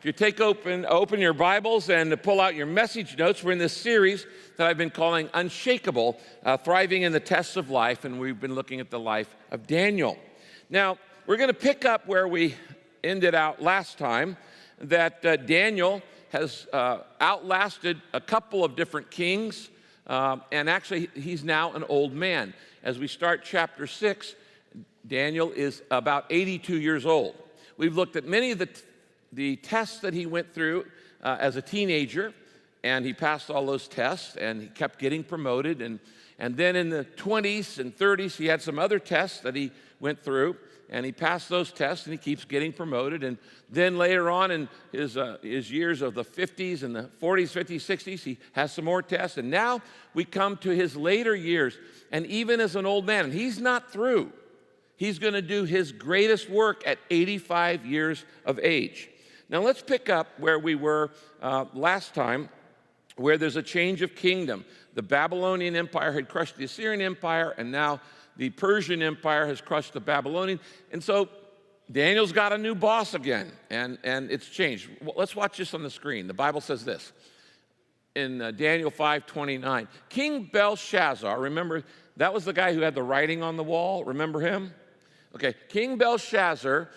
If you open your Bibles and pull out your message notes, we're in this series that I've been calling Unshakable, Thriving in the Tests of Life, and we've been looking at the life of Daniel. Now, we're going to pick up where we ended out last time, that Daniel has outlasted a couple of different kings, and actually he's now an old man. As we start chapter 6, Daniel is about 82 years old. We've looked at many of the tests that he went through as a teenager, and he passed all those tests, and he kept getting promoted. And then in the 20s and 30s, he had some other tests that he went through, and he passed those tests, and he keeps getting promoted. And then later on in his years of the 50s and the 40s, 50s, 60s, he has some more tests. And now we come to his later years, and even as an old man, and he's not through. He's going to do his greatest work at 85 years of age. Now let's pick up where we were last time, where there's a change of kingdom. The Babylonian Empire had crushed the Assyrian Empire, and now the Persian Empire has crushed the Babylonian. And so Daniel's got a new boss again, and it's changed. Well, let's watch this on the screen. The Bible says this in Daniel 5:29. King Belshazzar, remember, that was the guy who had the writing on the wall. Remember him? Okay, King Belshazzar,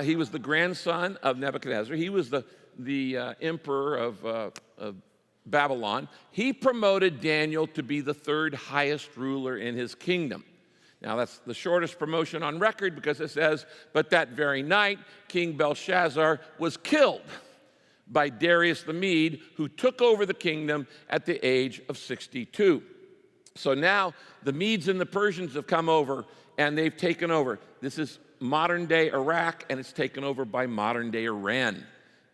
he was the grandson of Nebuchadnezzar. He was the emperor of Babylon. He promoted Daniel to be the third highest ruler in his kingdom. Now, that's the shortest promotion on record because it says, but that very night, King Belshazzar was killed by Darius the Mede, who took over the kingdom at the age of 62. So now the Medes and the Persians have come over, and they've taken over. This is modern-day Iraq, and it's taken over by modern-day Iran.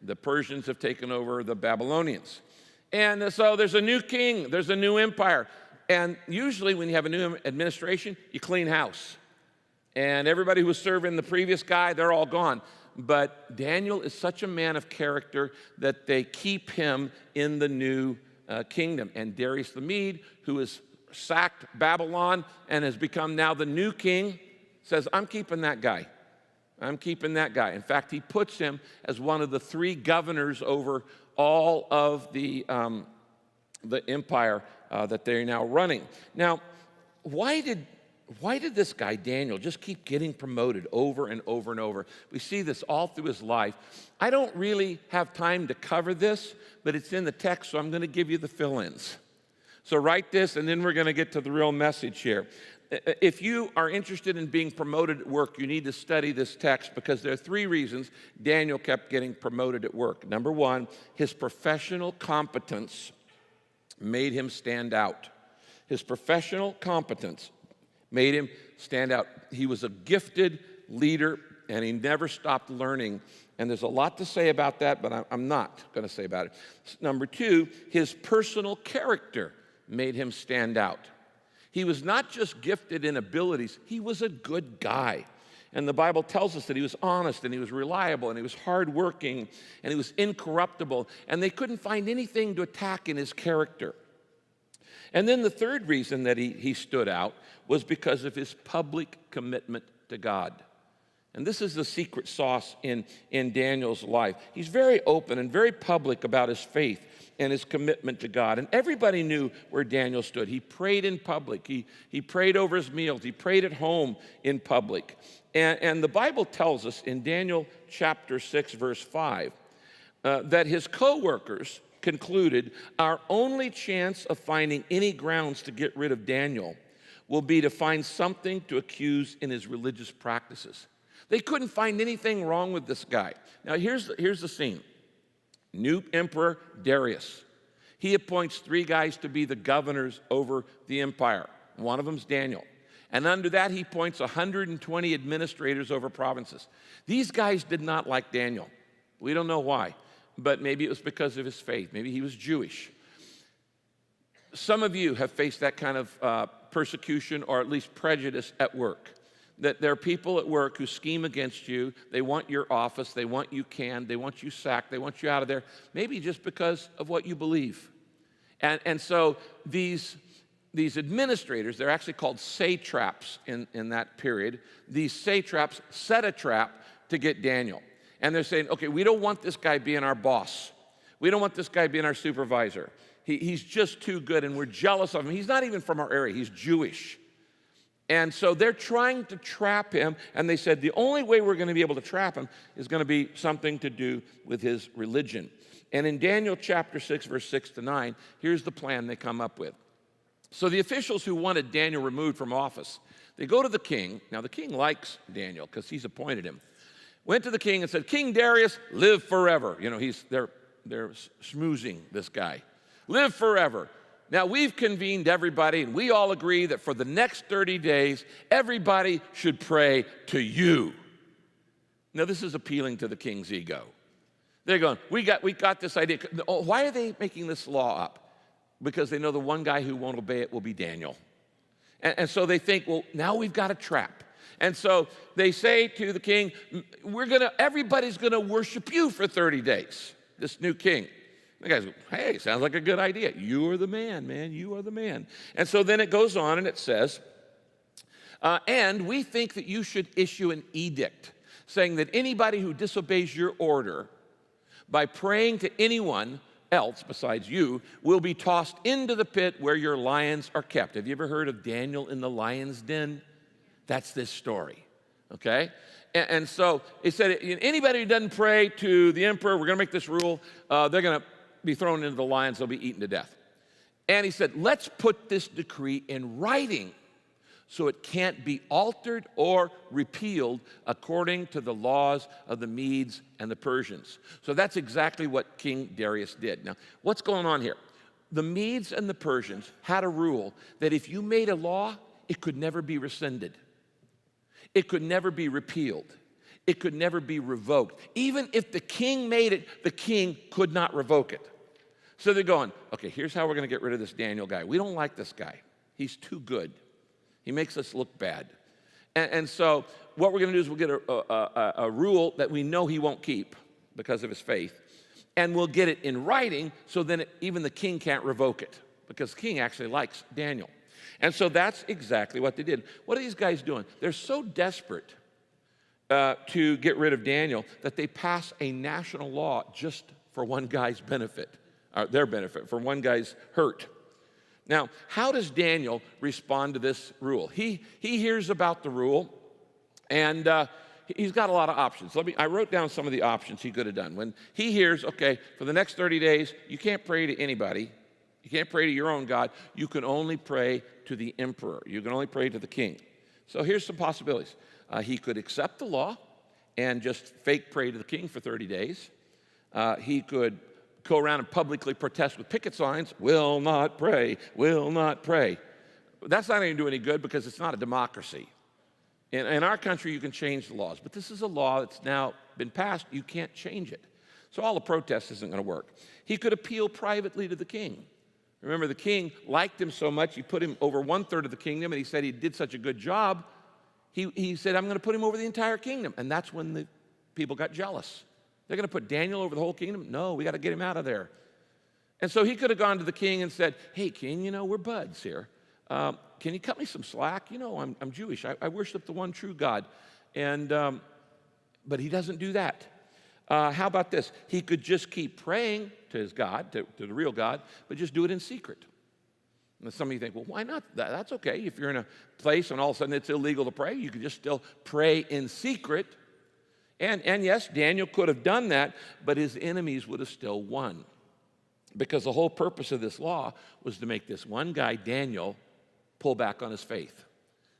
The Persians have taken over the Babylonians. And so there's a new king, there's a new empire. And usually when you have a new administration, you clean house. And everybody who was serving the previous guy, they're all gone. But Daniel is such a man of character that they keep him in the new kingdom. And Darius the Mede, who has sacked Babylon and has become now the new king, says, I'm keeping that guy. I'm keeping that guy. In fact, he puts him as one of the three governors over all of the empire that they're now running. Now, why did this guy, Daniel, just keep getting promoted over and over and over? We see this all through his life. I don't really have time to cover this, but it's in the text, so I'm going to give you the fill-ins. So write this, and then we're going to get to the real message here. If you are interested in being promoted at work, you need to study this text because there are three reasons Daniel kept getting promoted at work. Number one, his professional competence made him stand out. His professional competence made him stand out. He was a gifted leader, and he never stopped learning. And there's a lot to say about that, but I'm not going to say about it. Number two, his personal character made him stand out. He was not just gifted in abilities, he was a good guy. And the Bible tells us that he was honest, and he was reliable, and he was hardworking, and he was incorruptible, and they couldn't find anything to attack in his character. And then the third reason that he stood out was because of his public commitment to God. And this is the secret sauce in Daniel's life. He's very open and very public about his faith and his commitment to God. And everybody knew where Daniel stood. He prayed in public. He prayed over his meals. He prayed at home in public. And the Bible tells us in Daniel chapter 6, verse 5, that his co-workers concluded, our only chance of finding any grounds to get rid of Daniel will be to find something to accuse in his religious practices. They couldn't find anything wrong with this guy. Now, here's the scene. New emperor Darius. He appoints three guys to be the governors over the empire. One of them's Daniel. And under that, he appoints 120 administrators over provinces. These guys did not like Daniel. We don't know why, but maybe it was because of his faith. Maybe he was Jewish. Some of you have faced that kind of persecution or at least prejudice at work. That there are people at work who scheme against you. They want your office. They want you canned. They want you sacked. They want you out of there, maybe just because of what you believe. And so these administrators, they're actually called satraps in that period. These satraps set a trap to get Daniel. And they're saying, okay, we don't want this guy being our boss. We don't want this guy being our supervisor. He's just too good, and we're jealous of him. He's not even from our area. He's Jewish. And so they're trying to trap him, and they said the only way we're going to be able to trap him is going to be something to do with his religion. And in Daniel chapter 6, verse 6 to 9, here's the plan they come up with. So the officials who wanted Daniel removed from office, they go to the king. Now, the king likes Daniel because he's appointed him. Went to the king and said, King Darius, live forever. You know, they're schmoozing this guy. Live forever. Now, we've convened everybody, and we all agree that for the next 30 days, everybody should pray to you. Now, this is appealing to the king's ego. They're going, we got this idea. Why are they making this law up? Because they know the one guy who won't obey it will be Daniel. And so they think, well, now we've got a trap. And so they say to the king, everybody's gonna worship you for 30 days, this new king. The guy's, hey, sounds like a good idea. You are the man, you are the man. And so then it goes on and it says, and we think that you should issue an edict saying that anybody who disobeys your order by praying to anyone else besides you will be tossed into the pit where your lions are kept. Have you ever heard of Daniel in the lion's den? That's this story, okay? And so it said, anybody who doesn't pray to the emperor, we're gonna make this rule, they're gonna be thrown into the lions, they'll be eaten to death. And he said, let's put this decree in writing so it can't be altered or repealed according to the laws of the Medes and the Persians. So that's exactly what King Darius did. Now, what's going on here? The Medes and the Persians had a rule that if you made a law, it could never be rescinded. It could never be repealed. It could never be revoked. Even if the king made it, the king could not revoke it. So they're going, okay, here's how we're going to get rid of this Daniel guy. We don't like this guy. He's too good. He makes us look bad. And so what we're going to do is we'll get a rule that we know he won't keep because of his faith. And we'll get it in writing so then even the king can't revoke it because the king actually likes Daniel. And so that's exactly what they did. What are these guys doing? They're so desperate to get rid of Daniel that they pass a national law just for one guy's benefit, their benefit, for one guy's hurt. Now, how does Daniel respond to this rule? He hears about the rule, and he's got a lot of options. I wrote down some of the options he could have done. When he hears, okay, for the next 30 days, you can't pray to anybody. You can't pray to your own God. You can only pray to the emperor. You can only pray to the king. So here's some possibilities. He could accept the law and just fake pray to the king for 30 days. He could go around and publicly protest with picket signs, will not pray, will not pray. That's not going to do any good because it's not a democracy. In our country, you can change the laws, but this is a law that's now been passed. You can't change it. So all the protest isn't going to work. He could appeal privately to the king. Remember, the king liked him so much, he put him over 1/3 of the kingdom, and he said he did such a good job, he said, I'm going to put him over the entire kingdom. And that's when the people got jealous. They're going to put Daniel over the whole kingdom? No, we got to get him out of there. And so he could have gone to the king and said, hey, king, we're buds here. Can you cut me some slack? I'm Jewish. I worship the one true God. But he doesn't do that. How about this? He could just keep praying to his God, to the real God, but just do it in secret. And some of you think, well, why not? That's okay. If you're in a place and all of a sudden it's illegal to pray, you can just still pray in secret. And yes, Daniel could have done that, but his enemies would have still won. Because the whole purpose of this law was to make this one guy, Daniel, pull back on his faith,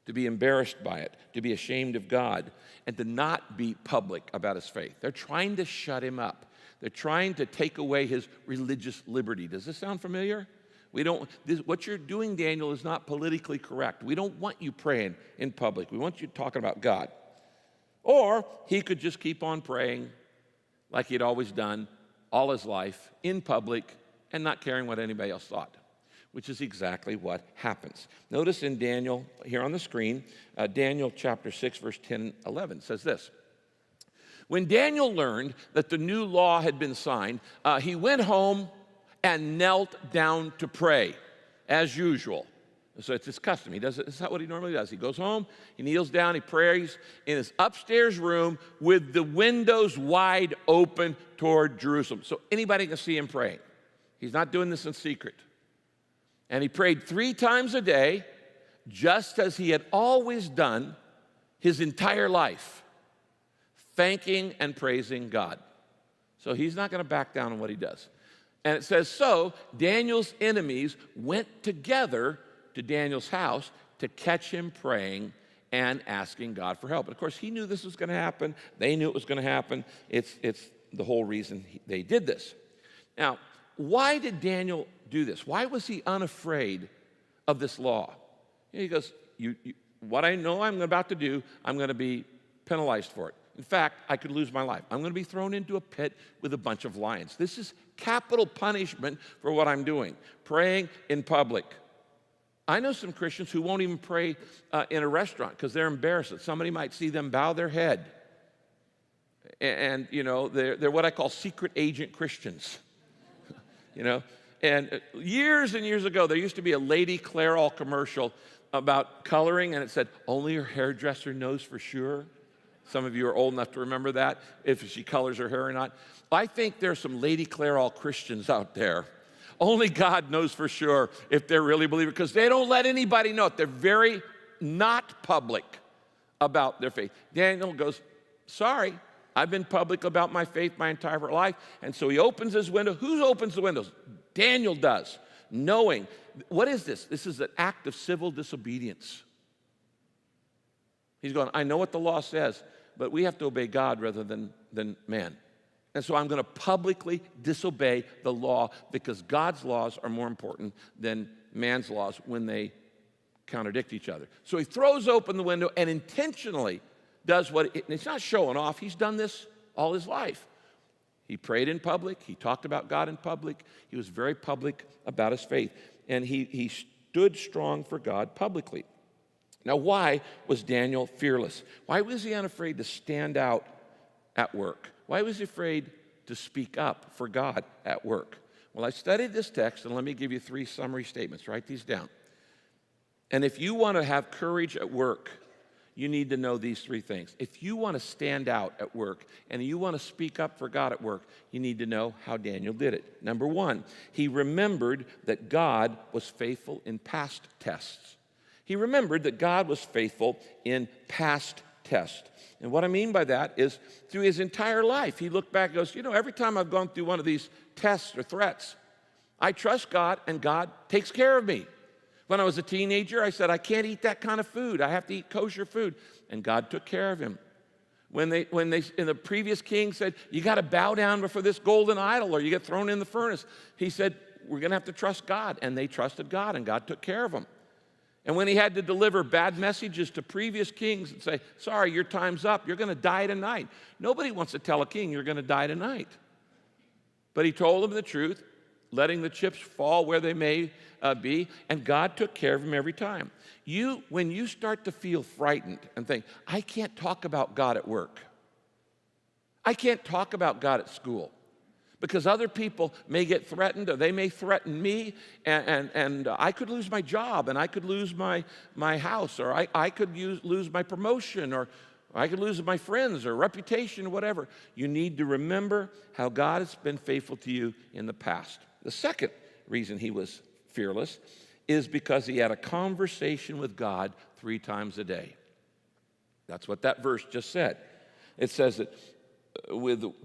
to be embarrassed by it, to be ashamed of God, and to not be public about his faith. They're trying to shut him up. They're trying to take away his religious liberty. Does this sound familiar? What you're doing, Daniel, is not politically correct. We don't want you praying in public. We want you talking about God. Or he could just keep on praying like he'd always done all his life in public and not caring what anybody else thought, which is exactly what happens. Notice in Daniel, here on the screen, Daniel chapter 6, verse 10 and 11 says this. When Daniel learned that the new law had been signed, he went home and knelt down to pray, as usual. So it's his custom. He does it. It's not what he normally does. He goes home, he kneels down, he prays in his upstairs room with the windows wide open toward Jerusalem. So anybody can see him praying. He's not doing this in secret. And he prayed 3 times a day, just as he had always done his entire life, thanking and praising God. So he's not going to back down on what he does. And it says, so Daniel's enemies went together to Daniel's house to catch him praying and asking God for help. And of course, he knew this was going to happen. They knew it was going to happen. It's the whole reason they did this. Now, why did Daniel do this? Why was he unafraid of this law? He goes, what I know I'm about to do, I'm going to be penalized for it. In fact, I could lose my life. I'm going to be thrown into a pit with a bunch of lions. This is capital punishment for what I'm doing, praying in public. I know some Christians who won't even pray in a restaurant because they're embarrassed that somebody might see them bow their head. And you know, they're what I call secret agent Christians. You know, and years and years ago, there used to be a Lady Clairol commercial about coloring, and it said, only your hairdresser knows for sure. Some of you are old enough to remember that, if she colors her hair or not. I think there's some Lady Clairol Christians out there. Only God knows for sure if they're really believers, because they don't let anybody know it. They're very not public about their faith. Daniel goes, sorry, I've been public about my faith my entire life. And so he opens his window. Who opens the windows? Daniel does, knowing. What is this? This is an act of civil disobedience. He's going, I know what the law says, but we have to obey God rather than man. And so I'm going to publicly disobey the law because God's laws are more important than man's laws when they contradict each other. So he throws open the window and intentionally does it's not showing off. He's done this all his life. He prayed in public. He talked about God in public. He was very public about his faith. And he stood strong for God publicly. Now, why was Daniel fearless? Why was he unafraid to stand out at work? Why was he afraid to speak up for God at work? Well, I studied this text, and let me give you 3 summary statements. Write these down. And if you want to have courage at work, you need to know these 3 things. If you want to stand out at work and you want to speak up for God at work, you need to know how Daniel did it. Number 1, he remembered that God was faithful in past tests. He remembered that God was faithful in past tests. And what I mean by that is through his entire life, he looked back and goes, you know, every time I've gone through one of these tests or threats, I trust God and God takes care of me. When I was a teenager, I said, I can't eat that kind of food. I have to eat kosher food. And God took care of him. When they in the previous king said, you got to bow down before this golden idol or you get thrown in the furnace, he said, we're going to have to trust God. And they trusted God and God took care of them. And when he had to deliver bad messages to previous kings and say, sorry, your time's up, you're going to die tonight. Nobody wants to tell a king you're going to die tonight. But he told them the truth, letting the chips fall where they may be, and God took care of him every time. When you start to feel frightened and think, I can't talk about God at work. I can't talk about God at school. Because other people may get threatened, or they may threaten me, and I could lose my job, and I could lose my house, or I could lose my promotion, or I could lose my friends, or reputation, or whatever. You need to remember how God has been faithful to you in the past. The second reason he was fearless is because he had a conversation with God 3 times a day. That's what that verse just said. It says that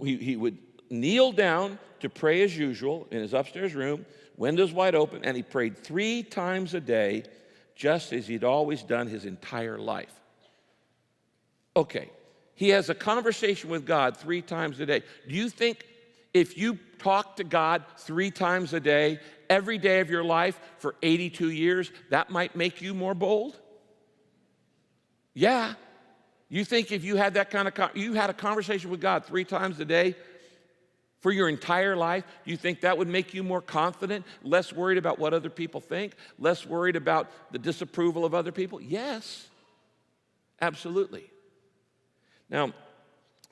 he would kneel down to pray as usual in his upstairs room, windows wide open, and he prayed 3 times a day, just as he'd always done his entire life. Okay, he has a conversation with God 3 times a day. Do you think if you talk to God 3 times a day, every day of your life for 82 years, that might make you more bold? Yeah. You think if you had that kind of, you had a conversation with God 3 times a day, for your entire life, do you think that would make you more confident, less worried about what other people think, less worried about the disapproval of other people? Yes, absolutely. Now,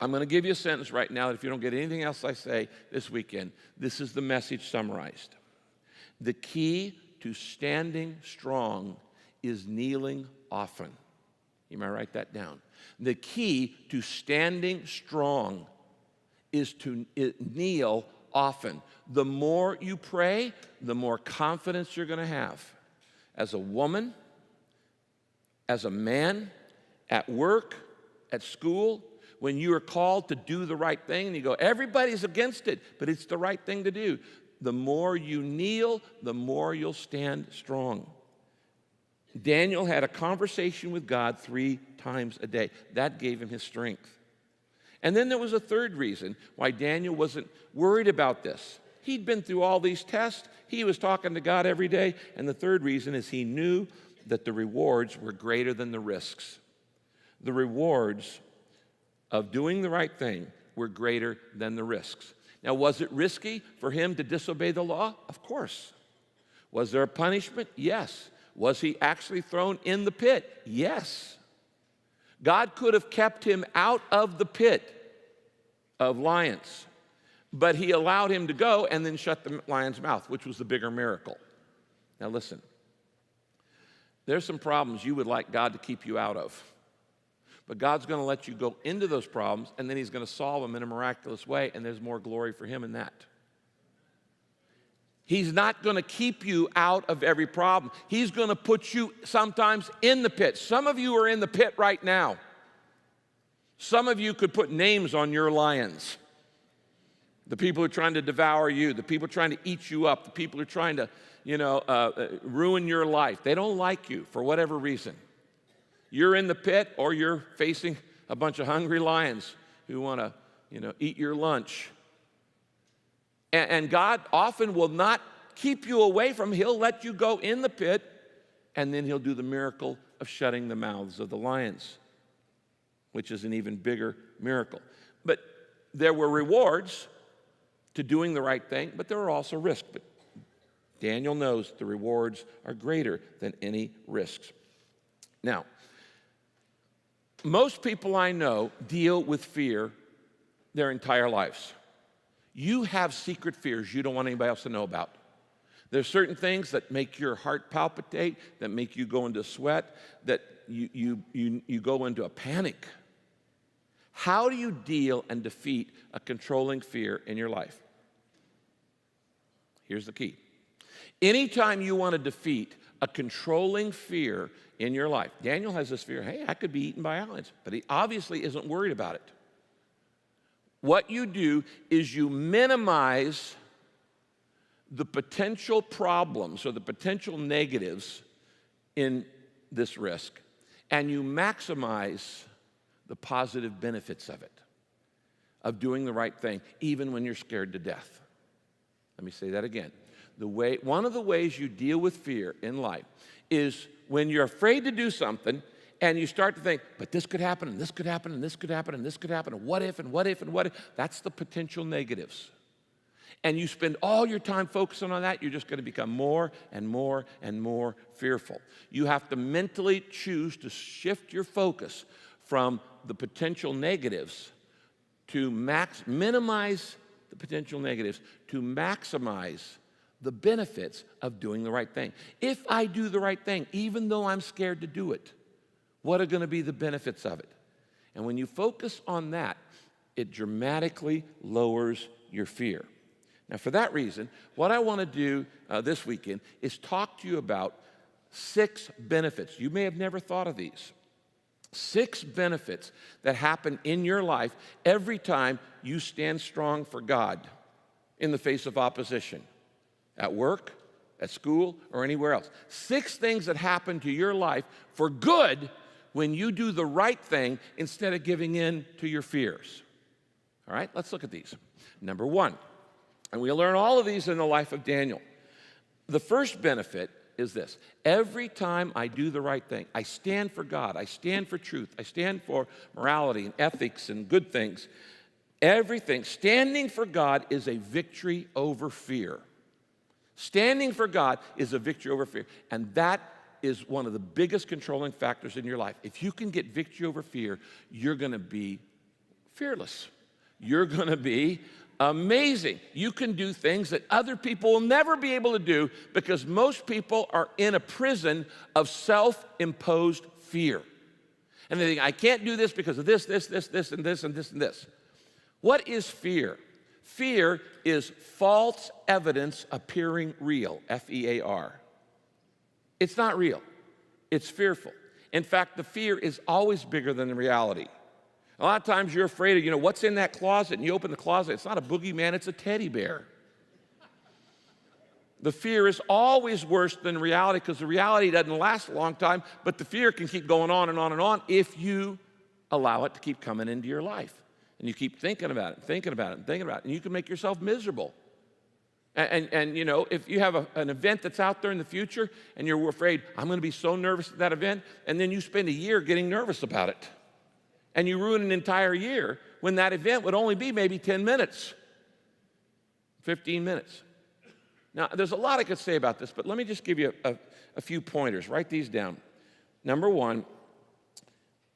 I'm going to give you a sentence right now that if you don't get anything else I say this weekend, this is the message summarized. The key to standing strong is kneeling often. You might write that down. The key to standing strong is to kneel often. The more you pray, the more confidence you're going to have. As a woman, as a man, at work, at school, when you are called to do the right thing, and you go, everybody's against it, but it's the right thing to do. The more you kneel, the more you'll stand strong. Daniel had a conversation with God 3 times a day. That gave him his strength. And then there was a third reason why Daniel wasn't worried about this. He'd been through all these tests. He was talking to God every day. And the third reason is he knew that the rewards were greater than the risks. The rewards of doing the right thing were greater than the risks. Now, was it risky for him to disobey the law? Of course. Was there a punishment? Yes. Was he actually thrown in the pit? Yes. God could have kept him out of the pit of lions, but he allowed him to go and then shut the lion's mouth, which was the bigger miracle. Now listen, there's some problems you would like God to keep you out of, but God's going to let you go into those problems, and then he's going to solve them in a miraculous way, and there's more glory for him in that. He's not going to keep you out of every problem. He's going to put you sometimes in the pit. Some of you are in the pit right now. Some of you could put names on your lions. The people who are trying to devour you, the people trying to eat you up, the people who are trying to, ruin your life. They don't like you for whatever reason. You're in the pit, or you're facing a bunch of hungry lions who want to, eat your lunch. And God often will not keep you away from him. He'll let you go in the pit, and then he'll do the miracle of shutting the mouths of the lions, which is an even bigger miracle. But there were rewards to doing the right thing, but there were also risks. But Daniel knows the rewards are greater than any risks. Now, most people I know deal with fear their entire lives. You have secret fears you don't want anybody else to know about. There's certain things that make your heart palpitate, that make you go into sweat, that you go into a panic. How do you deal and defeat a controlling fear in your life? Here's the key. Anytime you want to defeat a controlling fear in your life, Daniel has this fear, hey, I could be eaten by lions, but he obviously isn't worried about it. What you do is you minimize the potential problems or the potential negatives in this risk, and you maximize the positive benefits of it, of doing the right thing, even when you're scared to death. Let me say that again. One of the ways you deal with fear in life is when you're afraid to do something, and you start to think, but this could happen, and this could happen, and this could happen, and this could happen, and what if, and what if, and what if. That's the potential negatives. And you spend all your time focusing on that, you're just going to become more and more and more fearful. You have to mentally choose to shift your focus from the potential negatives to minimize the potential negatives, to maximize the benefits of doing the right thing. If I do the right thing, even though I'm scared to do it, what are going to be the benefits of it? And when you focus on that, it dramatically lowers your fear. Now, for that reason, what I want to do this weekend is talk to you about 6 benefits. You may have never thought of these. 6 benefits that happen in your life every time you stand strong for God in the face of opposition, at work, at school, or anywhere else. 6 things that happen to your life for good when you do the right thing instead of giving in to your fears. All right, let's look at these. Number 1, and we'll learn all of these in the life of Daniel. The first benefit is this. Every time I do the right thing, I stand for God, I stand for truth, I stand for morality and ethics and good things. Everything, standing for God is a victory over fear. Standing for God is a victory over fear, and that is one of the biggest controlling factors in your life. If you can get victory over fear, you're going to be fearless. You're going to be Amazing. You can do things that other people will never be able to do because most people are in a prison of self-imposed fear. And they think, I can't do this because of this, and this, and this, and this. What is fear? Fear is false evidence appearing real, F-E-A-R. It's not real. It's fearful. In fact, the fear is always bigger than the reality. A lot of times you're afraid of, what's in that closet, and you open the closet, it's not a boogeyman, it's a teddy bear. The fear is always worse than reality because the reality doesn't last a long time, but the fear can keep going on and on and on if you allow it to keep coming into your life. And you keep thinking about it, and you can make yourself miserable. And if you have an event that's out there in the future and you're afraid, I'm going to be so nervous at that event, and then you spend a year getting nervous about it. And you ruin an entire year when that event would only be maybe 10 minutes, 15 minutes. Now, there's a lot I could say about this, but let me just give you a few pointers. Write these down. Number one,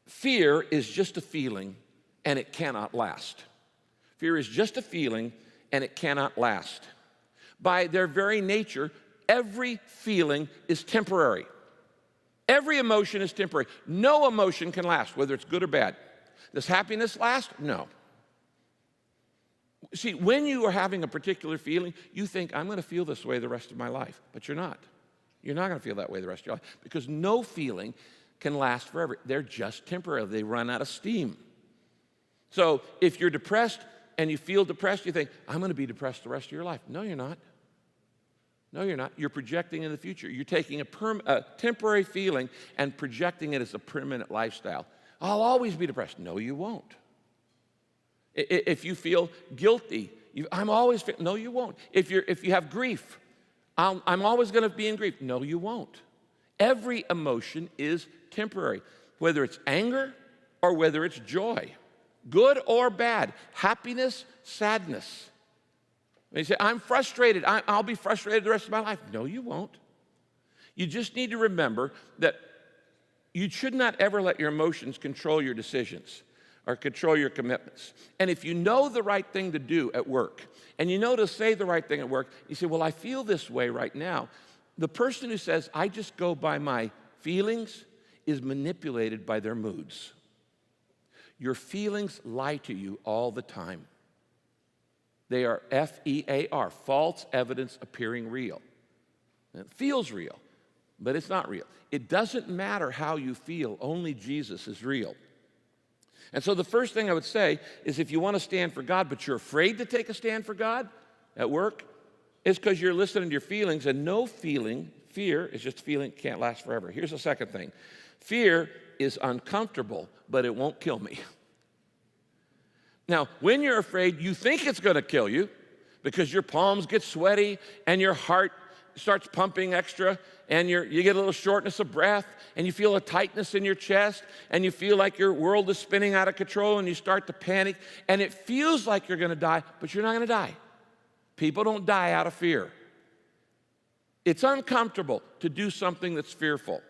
fear is just a feeling, and it cannot last. Fear is just a feeling, and it cannot last. By their very nature, every feeling is temporary. Every emotion is temporary. No emotion can last, whether it's good or bad. Does happiness last? No. See, when you are having a particular feeling, you think, I'm going to feel this way the rest of my life. But you're not. You're not going to feel that way the rest of your life because no feeling can last forever. They're just temporary. They run out of steam. So if you're depressed and you feel depressed, you think, I'm going to be depressed the rest of your life. No, you're not. No, you're not. You're projecting in the future. You're taking a temporary feeling and projecting it as a permanent lifestyle. I'll always be depressed. No, you won't. If you feel guilty, no, you won't. If you have grief, I'm always going to be in grief. No, you won't. Every emotion is temporary, whether it's anger or whether it's joy, good or bad, happiness, sadness. And you say, I'm frustrated. I'll be frustrated the rest of my life. No, you won't. You just need to remember that you should not ever let your emotions control your decisions or control your commitments. And if you know the right thing to do at work, and you know to say the right thing at work, you say, well, I feel this way right now. The person who says, I just go by my feelings, is manipulated by their moods. Your feelings lie to you all the time. They are F-E-A-R, false evidence appearing real. And it feels real, but it's not real. It doesn't matter how you feel, only Jesus is real. And so the first thing I would say is if you want to stand for God, but you're afraid to take a stand for God at work, it's because you're listening to your feelings, and no feeling, fear is just a feeling, can't last forever. Here's the second thing. Fear is uncomfortable, but it won't kill me. Now, when you're afraid, you think it's going to kill you because your palms get sweaty and your heart starts pumping extra and you get a little shortness of breath and you feel a tightness in your chest and you feel like your world is spinning out of control and you start to panic and it feels like you're going to die, but you're not going to die. People don't die out of fear. It's uncomfortable to do something that's fearful,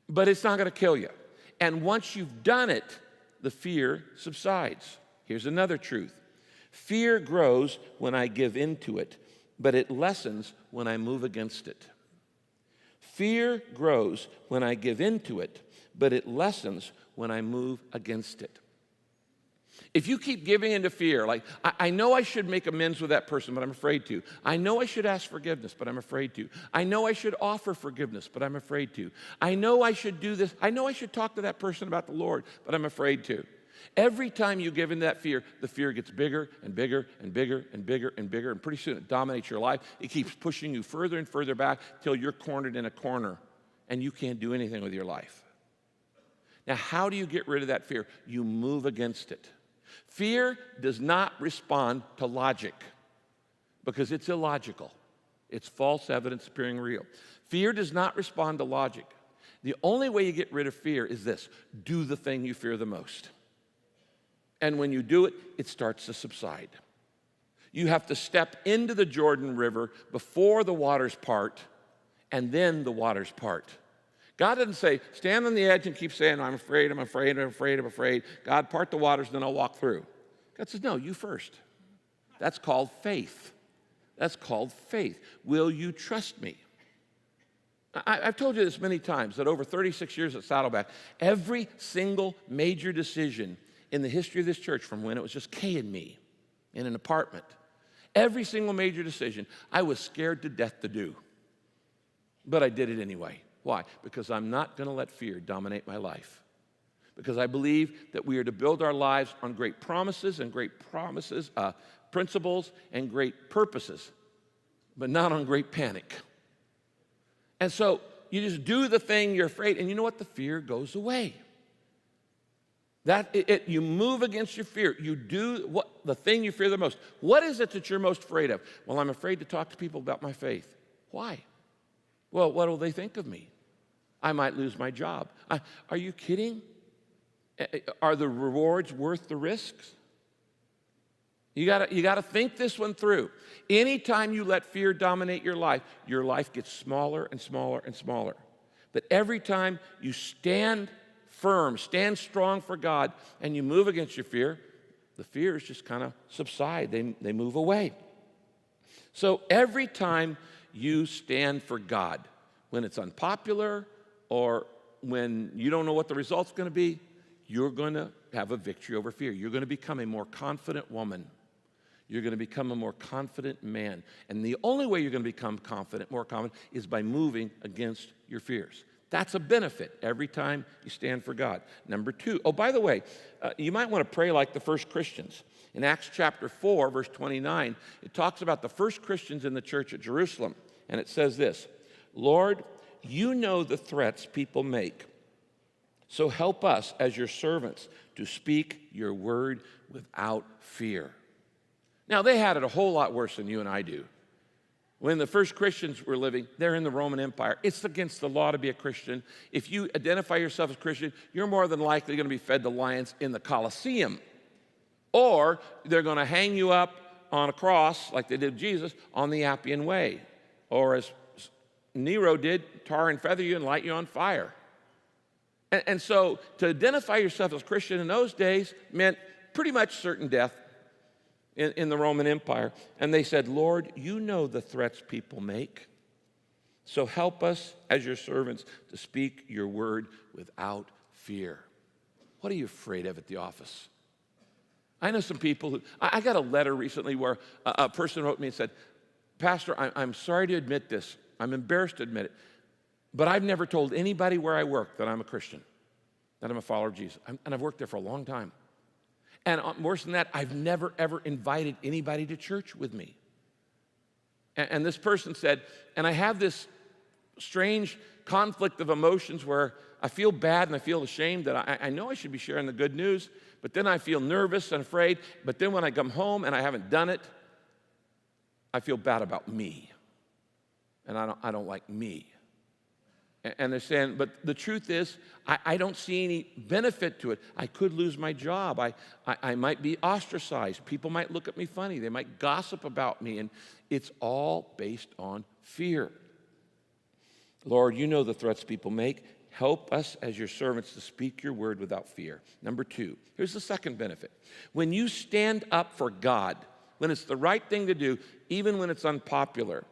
but it's not going to kill you. And once you've done it, the fear subsides. Here's another truth. Fear grows when I give in to it, but it lessens when I move against it. Fear grows when I give in to it, but it lessens when I move against it. If you keep giving into fear, like, I know I should make amends with that person, but I'm afraid to. I know I should ask forgiveness, but I'm afraid to. I know I should offer forgiveness, but I'm afraid to. I know I should do this. I know I should talk to that person about the Lord, but I'm afraid to. Every time you give in that fear, the fear gets bigger and bigger and bigger and bigger and bigger, and pretty soon it dominates your life. It keeps pushing you further and further back till you're cornered in a corner and you can't do anything with your life. Now, how do you get rid of that fear? You move against it. Fear does not respond to logic because it's illogical. It's false evidence appearing real. Fear does not respond to logic. The only way you get rid of fear is this: do the thing you fear the most. And when you do it, it starts to subside. You have to step into the Jordan River before the waters part, and then the waters part. God doesn't say, stand on the edge and keep saying, I'm afraid, I'm afraid, I'm afraid, I'm afraid. God, part the waters, then I'll walk through. God says, no, you first. That's called faith. That's called faith. Will you trust me? I've told you this many times, that over 36 years at Saddleback, every single major decision in the history of this church, from when it was just Kay and me in an apartment, every single major decision, I was scared to death to do. But I did it anyway. Why? Because I'm not going to let fear dominate my life. Because I believe that we are to build our lives on great promises, principles, and great purposes, but not on great panic. And so you just do the thing you're afraid, and you know what? The fear goes away. You move against your fear. You do the thing you fear the most. What is it that you're most afraid of? Well, I'm afraid to talk to people about my faith. Why? Well, what will they think of me? I might lose my job. Are you kidding? Are the rewards worth the risks? You gotta think this one through. Anytime you let fear dominate your life gets smaller and smaller and smaller. But every time you stand firm, stand strong for God, and you move against your fear, the fears just kind of subside. They move away. So every time you stand for God, when it's unpopular or when you don't know what the result's going to be, you're going to have a victory over fear. You're going to become a more confident woman. You're going to become a more confident man. And the only way you're going to become more confident, is by moving against your fears. That's a benefit every time you stand for God. Number 2, by the way, you might want to pray like the first Christians. In Acts chapter 4, verse 29, it talks about the first Christians in the church at Jerusalem. And it says this, Lord, you know the threats people make. So help us as your servants to speak your word without fear. Now, they had it a whole lot worse than you and I do. When the first Christians were living, they're in the Roman Empire. It's against the law to be a Christian. If you identify yourself as Christian, you're more than likely going to be fed to lions in the Colosseum. Or they're going to hang you up on a cross, like they did Jesus, on the Appian Way. Or as Nero did, tar and feather you and light you on fire. And so to identify yourself as Christian in those days meant pretty much certain death in the Roman Empire. And they said, Lord, you know the threats people make. So help us as your servants to speak your word without fear. What are you afraid of at the office? I know some people who, I got a letter recently where a person wrote me and said, Pastor, I'm sorry to admit this. I'm embarrassed to admit it. But I've never told anybody where I work that I'm a Christian, that I'm a follower of Jesus. And I've worked there for a long time. And worse than that, I've never, ever invited anybody to church with me. And this person said, and I have this strange conflict of emotions where I feel bad and I feel ashamed that I know I should be sharing the good news, but then I feel nervous and afraid. But then when I come home and I haven't done it, I feel bad about me. And I don't like me. And they're saying, but the truth is, I don't see any benefit to it. I could lose my job. I might be ostracized. People might look at me funny. They might gossip about me. And it's all based on fear. Lord, you know the threats people make. Help us as your servants to speak your word without fear. Number 2, here's the second benefit. When you stand up for God, when it's the right thing to do, even when it's unpopular,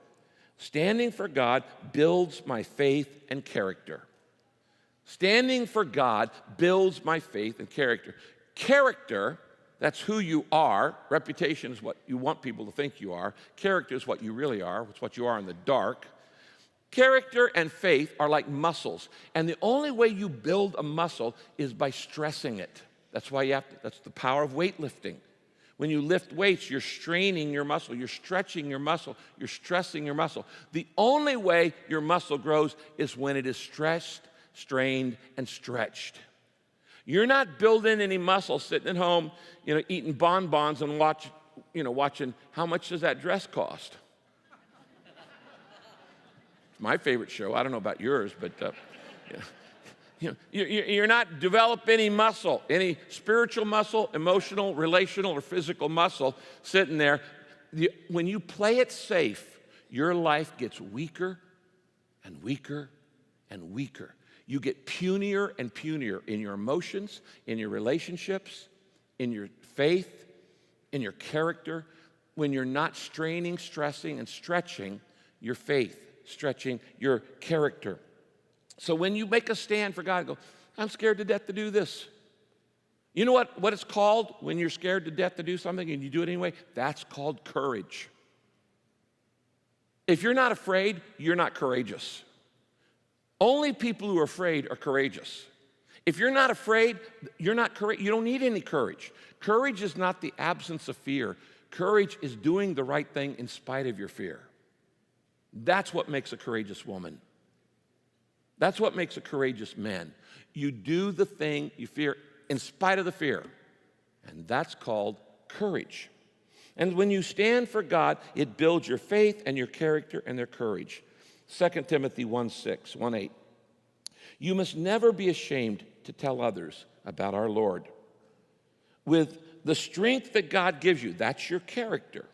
standing for God builds my faith and character. Standing for God builds my faith and character. Character, that's who you are. Reputation is what you want people to think you are. Character is what you really are. It's what you are in the dark. Character and faith are like muscles. And the only way you build a muscle is by stressing it. That's why that's the power of weightlifting. When you lift weights, you're straining your muscle, you're stretching your muscle, you're stressing your muscle. The only way your muscle grows is when it is stressed, strained, and stretched. You're not building any muscle sitting at home, eating bonbons and watching how much does that dress cost. It's my favorite show. I don't know about yours, but you're not developing any muscle, any spiritual muscle, emotional, relational, or physical muscle sitting there. When you play it safe, your life gets weaker and weaker and weaker. You get punier and punier in your emotions, in your relationships, in your faith, in your character. when you're not straining, stressing, and stretching your faith, stretching your character. So when you make a stand for God, go, I'm scared to death to do this. You know what it's called when you're scared to death to do something and you do it anyway? That's called courage. If you're not afraid, you're not courageous. Only people who are afraid are courageous. If you're not afraid, you're not courageous. You don't need any courage. Courage is not the absence of fear. Courage is doing the right thing in spite of your fear. That's what makes a courageous woman. That's what makes a courageous man. You do the thing you fear in spite of the fear. And that's called courage. And when you stand for God, it builds your faith and your character and their courage. 2 Timothy 1:8. You must never be ashamed to tell others about our Lord. With the strength that God gives you, that's your character,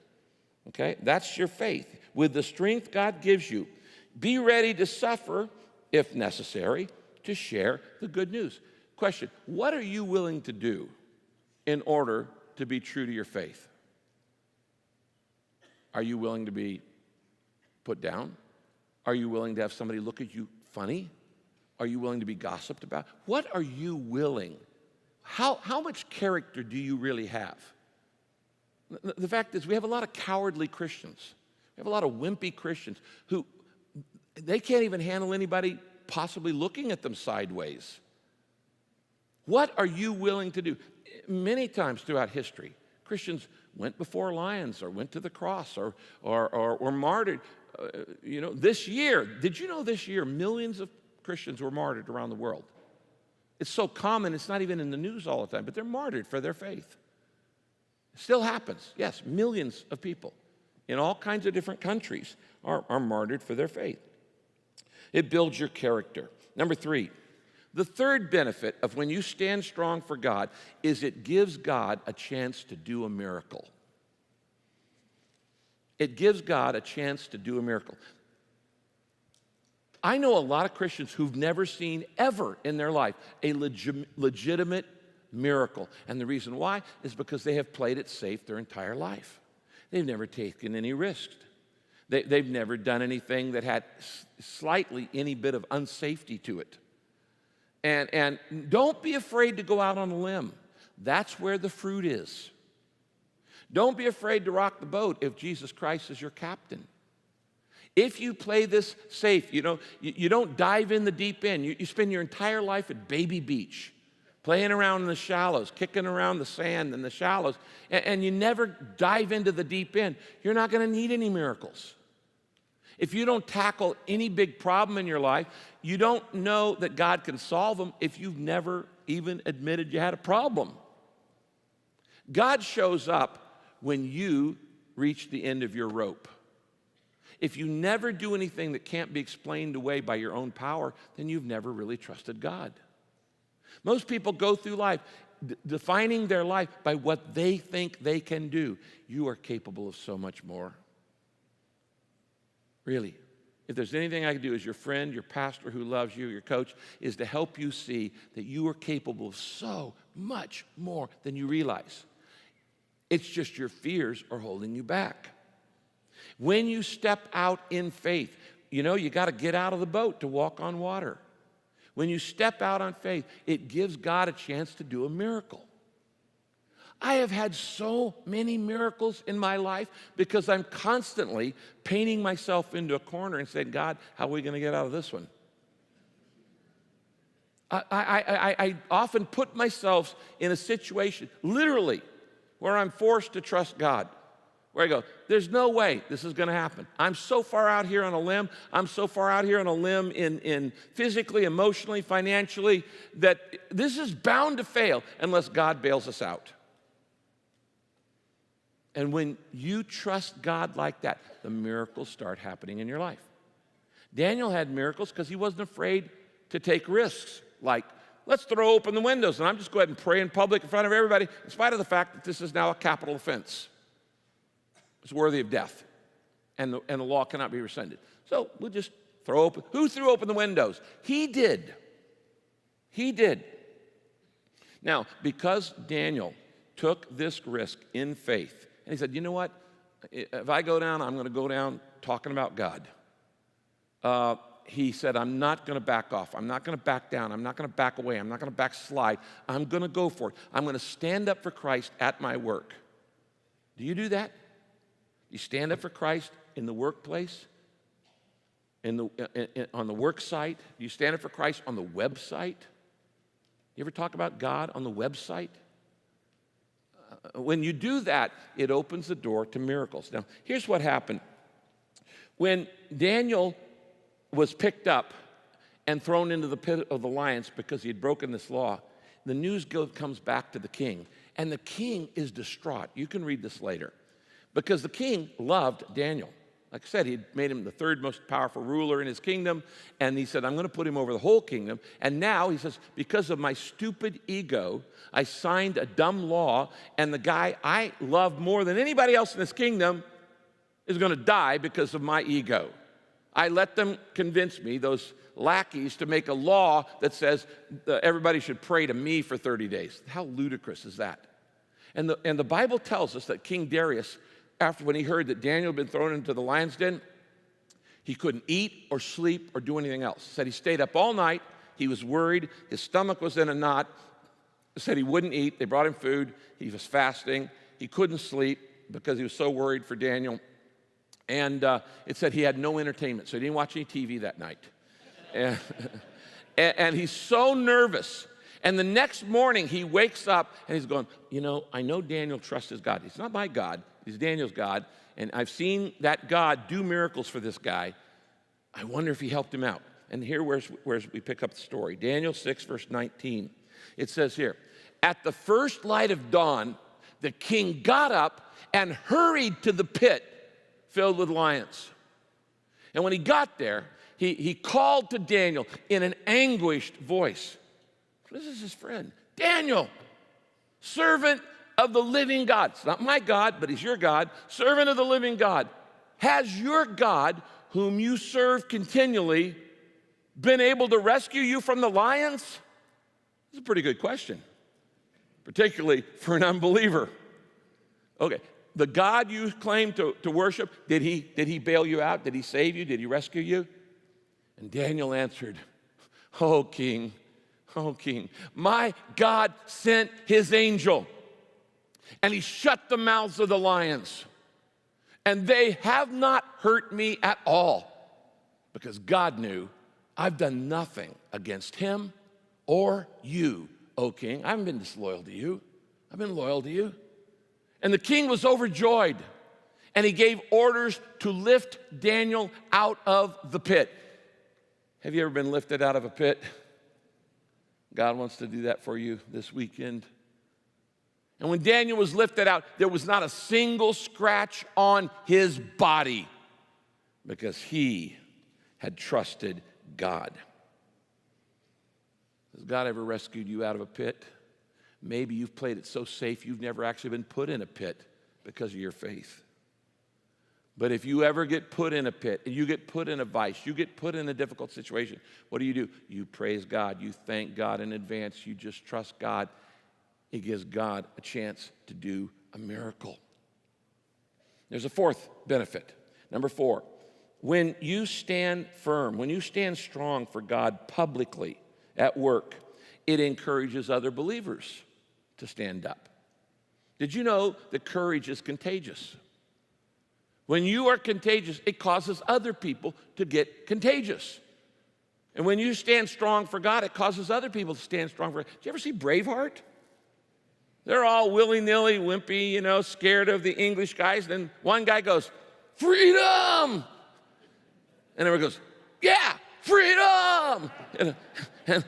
okay? That's your faith. With the strength God gives you, be ready to suffer, if necessary, to share the good news. Question, what are you willing to do in order to be true to your faith? Are you willing to be put down? Are you willing to have somebody look at you funny? Are you willing to be gossiped about? What are you willing? How much character do you really have? The fact is, we have a lot of cowardly Christians. We have a lot of wimpy Christians who, they can't even handle anybody possibly looking at them sideways. What are you willing to do? Many times throughout history, Christians went before lions or went to the cross or were martyred. This year, did you know this year millions of Christians were martyred around the world? It's so common, it's not even in the news all the time, but they're martyred for their faith. It still happens. Yes, millions of people in all kinds of different countries are martyred for their faith. It builds your character. Number 3, the third benefit of when you stand strong for God is it gives God a chance to do a miracle. It gives God a chance to do a miracle. I know a lot of Christians who've never seen ever in their life a legitimate miracle. And the reason why is because they have played it safe their entire life. They've never taken any risks. They've never done anything that had slightly any bit of unsafety to it. And don't be afraid to go out on a limb. That's where the fruit is. Don't be afraid to rock the boat if Jesus Christ is your captain. If you play this safe, you don't dive in the deep end. You spend your entire life at Baby Beach, playing around in the shallows, kicking around the sand in the shallows, and you never dive into the deep end. You're not going to need any miracles. If you don't tackle any big problem in your life, you don't know that God can solve them if you've never even admitted you had a problem. God shows up when you reach the end of your rope. If you never do anything that can't be explained away by your own power, then you've never really trusted God. Most people go through life defining their life by what they think they can do. You are capable of so much more. Really. If there's anything I can do as your friend, your pastor who loves you, your coach, is to help you see that you are capable of so much more than you realize. It's just your fears are holding you back. When you step out in faith, you got to get out of the boat to walk on water. When you step out on faith, it gives God a chance to do a miracle. I have had so many miracles in my life because I'm constantly painting myself into a corner and saying, God, how are we going to get out of this one? I often put myself in a situation, literally, where I'm forced to trust God. Where I go, there's no way this is going to happen. I'm so far out here on a limb. I'm so far out here on a limb in physically, emotionally, financially, that this is bound to fail unless God bails us out. And when you trust God like that, the miracles start happening in your life. Daniel had miracles because he wasn't afraid to take risks, like, let's throw open the windows and I'm just go ahead and pray in public in front of everybody, in spite of the fact that this is now a capital offense. It's worthy of death, and the law cannot be rescinded. So we'll just throw open. Who threw open the windows? He did. He did. Now, because Daniel took this risk in faith, and he said, you know what? If I go down, I'm going to go down talking about God. He said, I'm not going to back off. I'm not going to back down. I'm not going to back away. I'm not going to backslide. I'm going to go for it. I'm going to stand up for Christ at my work. Do you do that? You stand up for Christ in the workplace, on the work site? Do you stand up for Christ on the website? You ever talk about God on the website? When you do that, it opens the door to miracles. Now, here's what happened. When Daniel was picked up and thrown into the pit of the lions because he had broken this law, the news comes back to the king, and the king is distraught. You can read this later. Because the king loved Daniel. Like I said, he'd made him the third most powerful ruler in his kingdom, and he said, I'm going to put him over the whole kingdom. And now, he says, because of my stupid ego, I signed a dumb law, and the guy I love more than anybody else in this kingdom is going to die because of my ego. I let them convince me, those lackeys, to make a law that says everybody should pray to me for 30 days. How ludicrous is that? And the Bible tells us that King Darius, when he heard that Daniel had been thrown into the lion's den, he couldn't eat or sleep or do anything else. He said he stayed up all night. He was worried. His stomach was in a knot. He said he wouldn't eat. They brought him food. He was fasting. He couldn't sleep because he was so worried for Daniel. And it said he had no entertainment, so he didn't watch any TV that night. And he's so nervous. And the next morning, he wakes up and he's going, I know Daniel trusts his God. He's not my God. He's Daniel's God. And I've seen that God do miracles for this guy. I wonder if he helped him out. And here where's we pick up the story. Daniel 6, verse 19. It says here, at the first light of dawn, the king got up and hurried to the pit filled with lions. And when he got there, he called to Daniel in an anguished voice. This is his friend. Daniel, servant of the living God. It's not my God, but he's your God. Servant of the living God. Has your God, whom you serve continually, been able to rescue you from the lions? This is a pretty good question, particularly for an unbeliever. Okay, the God you claim to worship, did he bail you out? Did he save you? Did he rescue you? And Daniel answered, oh, king, my God sent his angel, and he shut the mouths of the lions, and they have not hurt me at all, because God knew I've done nothing against him or you, O king. I haven't been disloyal to you. I've been loyal to you. And the king was overjoyed, and he gave orders to lift Daniel out of the pit. Have you ever been lifted out of a pit? God wants to do that for you this weekend. And when Daniel was lifted out, there was not a single scratch on his body because he had trusted God. Has God ever rescued you out of a pit? Maybe you've played it so safe you've never actually been put in a pit because of your faith. But if you ever get put in a pit, and you get put in a vice, you get put in a difficult situation, what do? You praise God. You thank God in advance. You just trust God. It gives God a chance to do a miracle. There's a fourth benefit. Number 4, when you stand firm, when you stand strong for God publicly at work, it encourages other believers to stand up. Did you know that courage is contagious? When you are contagious, it causes other people to get contagious. And when you stand strong for God, it causes other people to stand strong for God. Did you ever see Braveheart? They're all willy-nilly, wimpy, scared of the English guys. Then one guy goes, freedom! And everyone goes, yeah, freedom!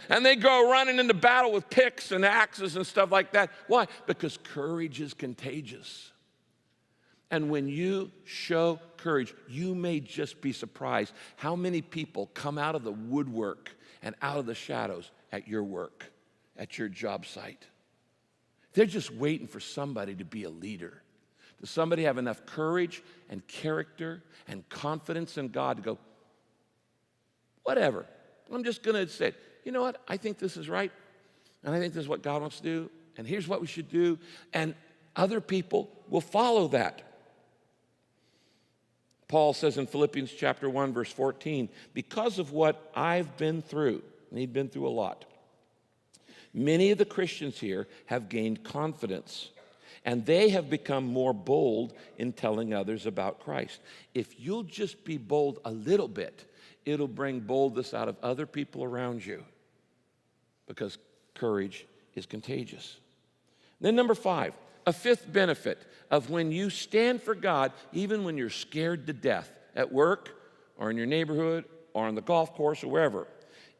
And they go running into battle with picks and axes and stuff like that. Why? Because courage is contagious. And when you show courage, you may just be surprised how many people come out of the woodwork and out of the shadows at your work, at your job site. They're just waiting for somebody to be a leader. Does somebody have enough courage and character and confidence in God to go, whatever, I'm just going to say, you know what, I think this is right, and I think this is what God wants to do, and here's what we should do, and other people will follow that. Paul says in Philippians chapter 1, verse 14, because of what I've been through, and he'd been through a lot, many of the Christians here have gained confidence, and they have become more bold in telling others about Christ. If you'll just be bold a little bit, it'll bring boldness out of other people around you, because courage is contagious. Then number 5, a fifth benefit of when you stand for God, even when you're scared to death at work or in your neighborhood or on the golf course or wherever.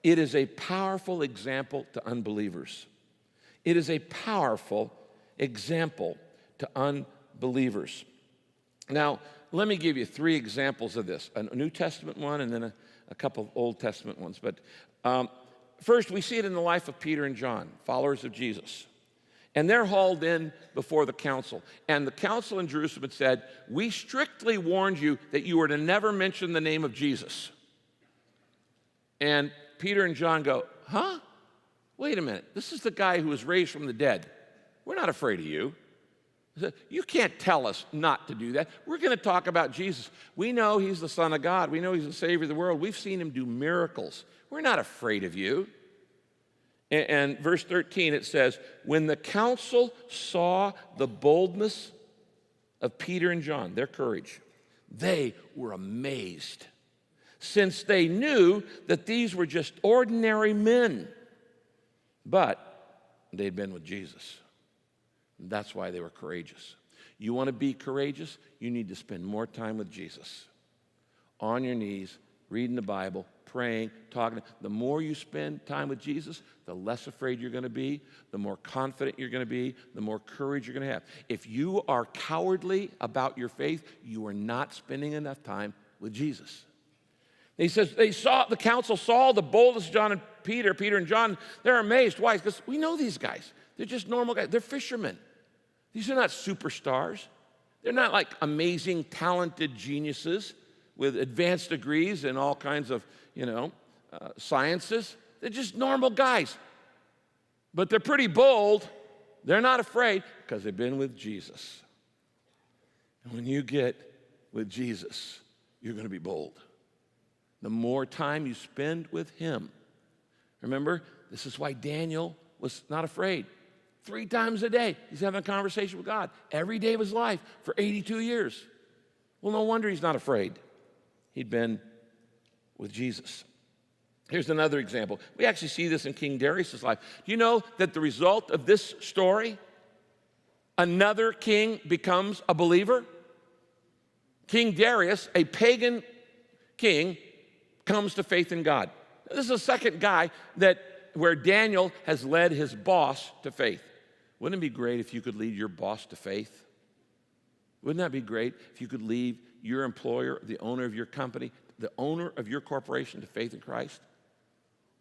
It is a powerful example to unbelievers. It is a powerful example to unbelievers. Now, let me give you 3 examples of this, a New Testament one and then a couple of Old Testament ones. But first, we see it in the life of Peter and John, followers of Jesus. And they're hauled in before the council. And the council in Jerusalem had said, we strictly warned you that you were to never mention the name of Jesus. And Peter and John go, huh? Wait a minute. This is the guy who was raised from the dead. We're not afraid of you. You can't tell us not to do that. We're going to talk about Jesus. We know he's the Son of God. We know he's the Savior of the world. We've seen him do miracles. We're not afraid of you. And verse 13, it says, when the council saw the boldness of Peter and John, their courage, they were amazed, since they knew that these were just ordinary men. But they'd been with Jesus. That's why they were courageous. You want to be courageous? You need to spend more time with Jesus. On your knees, reading the Bible, praying, talking. The more you spend time with Jesus, the less afraid you're going to be, the more confident you're going to be, the more courage you're going to have. If you are cowardly about your faith, you are not spending enough time with Jesus. He says the council saw the boldness of John and Peter and John. They're amazed. Why? Because we know these guys. They're just normal guys. They're fishermen. These are not superstars. They're not like amazing, talented geniuses with advanced degrees in all kinds of, sciences. They're just normal guys. But they're pretty bold. They're not afraid because they've been with Jesus. And when you get with Jesus, you're going to be bold. The more time you spend with him. Remember, this is why Daniel was not afraid. 3 times a day, he's having a conversation with God. Every day of his life for 82 years. Well, no wonder he's not afraid. He'd been with Jesus. Here's another example. We actually see this in King Darius' life. Do you know that the result of this story, another king becomes a believer? King Darius, a pagan king, comes to faith in God. This is the second guy where Daniel has led his boss to faith. Wouldn't it be great if you could lead your boss to faith? Wouldn't that be great if you could lead your employer, the owner of your company, the owner of your corporation to faith in Christ?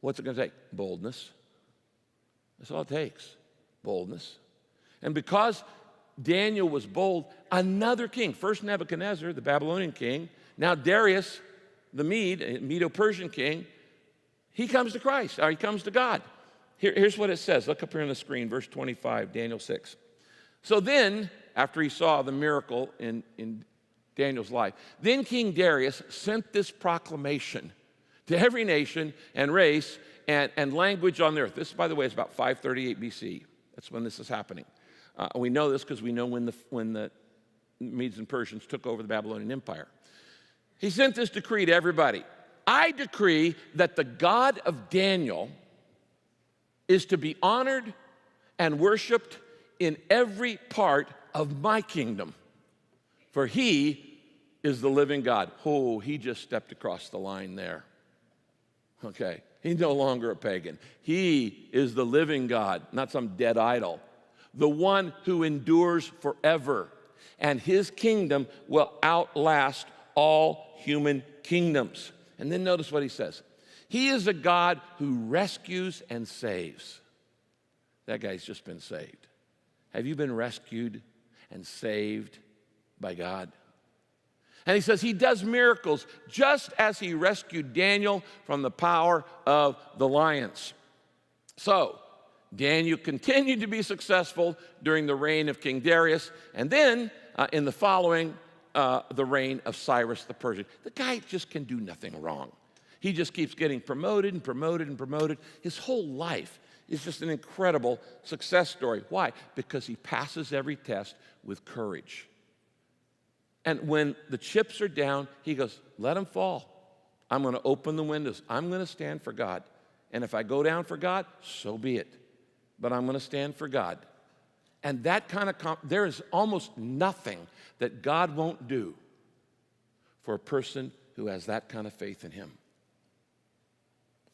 What's it going to take? Boldness. That's all it takes. Boldness. And because Daniel was bold, another king, first Nebuchadnezzar, the Babylonian king, now Darius, the Medo-Persian king, he comes to Christ, or he comes to God. Here's what it says. Look up here on the screen, verse 25, Daniel 6. So then, after he saw the miracle in Daniel's life, then King Darius sent this proclamation to every nation and race and language on the earth. This, by the way, is about 538 BC. That's when this is happening. We know this because we know when the Medes and Persians took over the Babylonian Empire. He sent this decree to everybody. I decree that the God of Daniel is to be honored and worshiped in every part of my kingdom, for he is the living God. Oh, he just stepped across the line there. Okay, he's no longer a pagan. He is the living God, not some dead idol, the one who endures forever, and his kingdom will outlast all human kingdoms. And then notice what he says. He is a God who rescues and saves. That guy's just been saved. Have you been rescued and saved by God? And he says he does miracles just as he rescued Daniel from the power of the lions. So, Daniel continued to be successful during the reign of King Darius. And then in the following the reign of Cyrus the Persian. The guy just can do nothing wrong. He just keeps getting promoted and promoted and promoted. His whole life is just an incredible success story. Why? Because he passes every test with courage. And when the chips are down, he goes, let them fall. I'm going to open the windows. I'm going to stand for God. And if I go down for God, so be it. But I'm going to stand for God. And that kind of, there is almost nothing that God won't do for a person who has that kind of faith in him.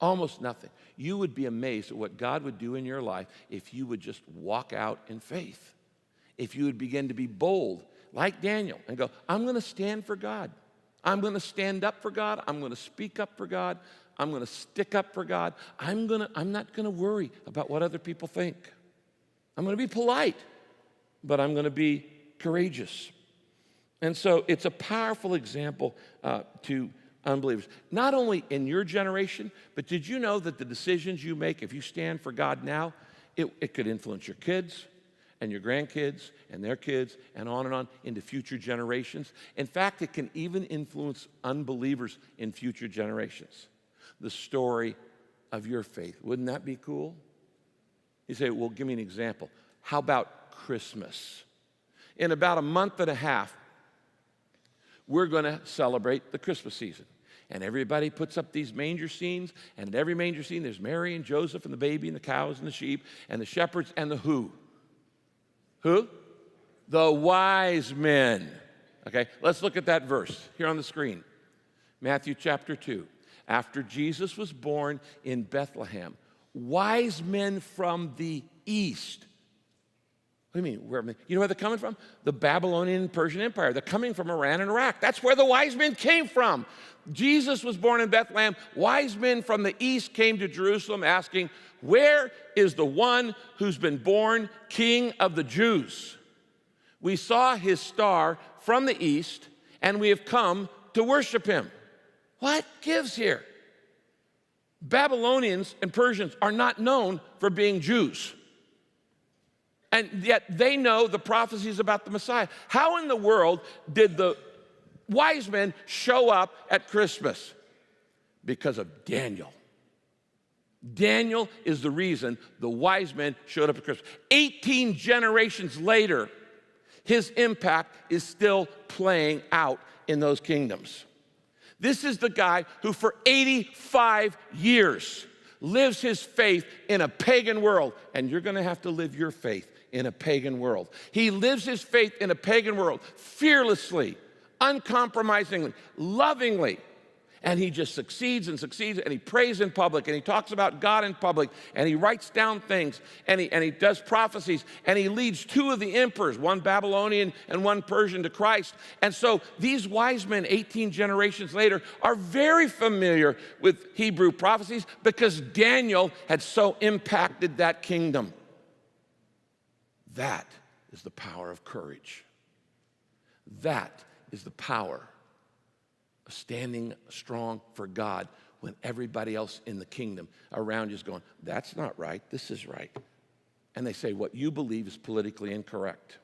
Almost nothing. You would be amazed at what God would do in your life if you would just walk out in faith. If you would begin to be bold, like Daniel, and go, I'm going to stand for God. I'm going to stand up for God. I'm going to speak up for God. I'm going to stick up for God. I'm not going to worry about what other people think. I'm going to be polite, but I'm going to be courageous. And so it's a powerful example to unbelievers. Not only in your generation, but did you know that the decisions you make, if you stand for God now, it could influence your kids and your grandkids and their kids and on into future generations. In fact, it can even influence unbelievers in future generations. The story of your faith. Wouldn't that be cool? You say, well, give me an example. How about Christmas? In about a month and a half, we're going to celebrate the Christmas season. And everybody puts up these manger scenes, and at every manger scene, there's Mary and Joseph and the baby and the cows and the sheep and the shepherds and the who? Who? The wise men. Okay, let's look at that verse here on the screen. Matthew chapter 2. After Jesus was born in Bethlehem, wise men from the east. What do you mean? You know where they're coming from? The Babylonian and Persian Empire. They're coming from Iran and Iraq. That's where the wise men came from. Jesus was born in Bethlehem. Wise men from the east came to Jerusalem asking, where is the one who's been born King of the Jews? We saw his star from the east, and we have come to worship him. What gives here? Babylonians and Persians are not known for being Jews. And yet they know the prophecies about the Messiah. How in the world did the wise men show up at Christmas? Because of Daniel. Daniel is the reason the wise men showed up at Christmas. 18 generations later, his impact is still playing out in those kingdoms. This is the guy who for 85 years lives his faith in a pagan world, and you're going to have to live your faith in a pagan world. He lives his faith in a pagan world fearlessly, uncompromisingly, lovingly, and he just succeeds and succeeds, and he prays in public, and he talks about God in public, and he writes down things, and he does prophecies, and he leads two of the emperors, one Babylonian and one Persian, to Christ. And so these wise men, 18 generations later, are very familiar with Hebrew prophecies because Daniel had so impacted that kingdom. That is the power of courage. That is the power of standing strong for God when everybody else in the kingdom around you is going, that's not right, this is right. And they say what you believe is politically incorrect.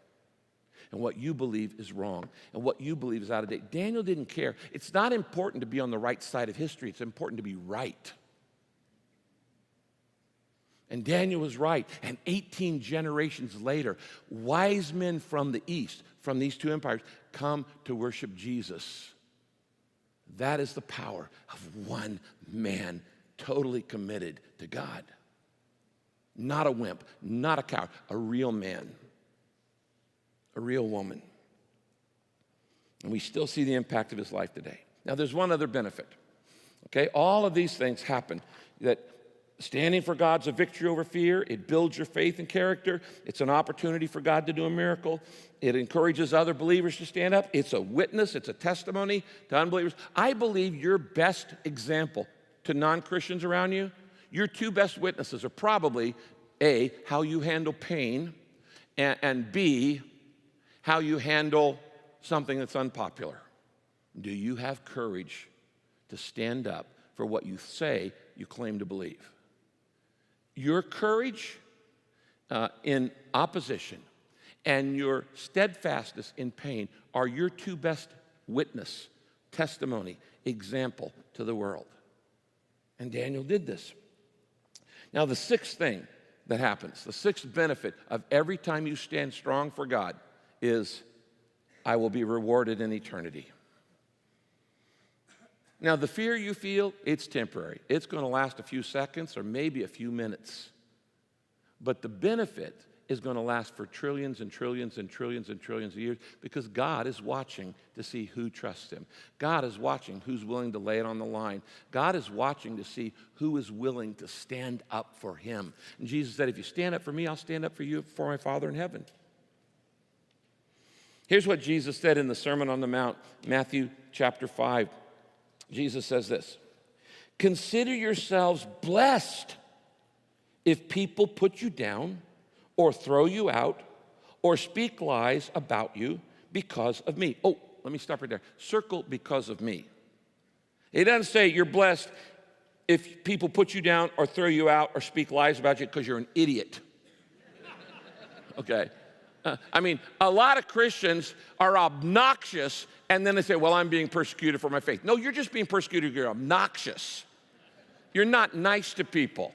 And what you believe is wrong. And what you believe is out of date. Daniel didn't care. It's not important to be on the right side of history. It's important to be right. And Daniel was right. And 18 generations later, wise men from the east, from these two empires, come to worship Jesus. That is the power of one man totally committed to God. Not a wimp, not a coward, a real man, a real woman. And we still see the impact of his life today. Now, there's one other benefit. Okay, all of these things happen that standing for God's a victory over fear. It builds your faith and character. It's an opportunity for God to do a miracle. It encourages other believers to stand up. It's a witness. It's a testimony to unbelievers. I believe your best example to non-Christians around you, your two best witnesses are probably A, how you handle pain, and B, how you handle something that's unpopular. Do you have courage to stand up for what you say you claim to believe? Your courage in opposition and your steadfastness in pain are your two best witness, testimony, example to the world. And Daniel did this. Now, the sixth thing that happens, the sixth benefit of every time you stand strong for God is, I will be rewarded in eternity. Now, the fear you feel, it's temporary. It's going to last a few seconds or maybe a few minutes. But the benefit is going to last for trillions and trillions and trillions and trillions of years, because God is watching to see who trusts him. God is watching who's willing to lay it on the line. God is watching to see who is willing to stand up for him. And Jesus said, if you stand up for me, I'll stand up for you, for my Father in heaven. Here's what Jesus said in the Sermon on the Mount, Matthew chapter 5. Jesus says this, consider yourselves blessed if people put you down or throw you out or speak lies about you because of me. Oh, let me stop right there. Circle because of me. It doesn't say you're blessed if people put you down or throw you out or speak lies about you because you're an idiot. Okay. I mean, a lot of Christians are obnoxious, and then they say, well, I'm being persecuted for my faith. No, you're just being persecuted. You're obnoxious. You're not nice to people.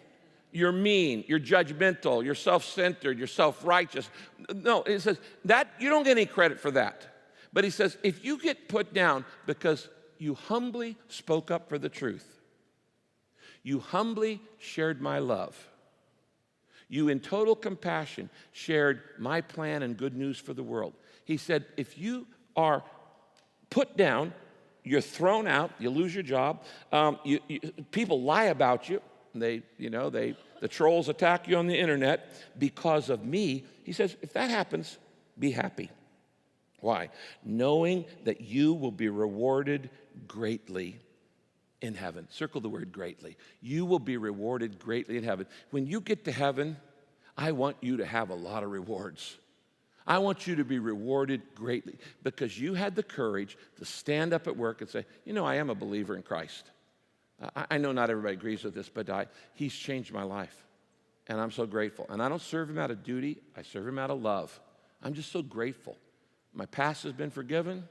You're mean. You're judgmental. You're self-centered. You're self-righteous. No, it says that you don't get any credit for that. But he says, if you get put down because you humbly spoke up for the truth, you humbly shared my love, you, in total compassion, shared my plan and good news for the world. He said, if you are put down, you're thrown out, you lose your job, people lie about you, the trolls attack you on the internet because of me. He says, if that happens, be happy. Why? Knowing that you will be rewarded greatly in heaven. Circle the word greatly. You will be rewarded greatly in heaven. When you get to heaven, I want you to have a lot of rewards. I want you to be rewarded greatly because you had the courage to stand up at work and say, I am a believer in Christ. I know not everybody agrees with this, but he's changed my life. And I'm so grateful. And I don't serve him out of duty. I serve him out of love. I'm just so grateful. My past has been forgiven.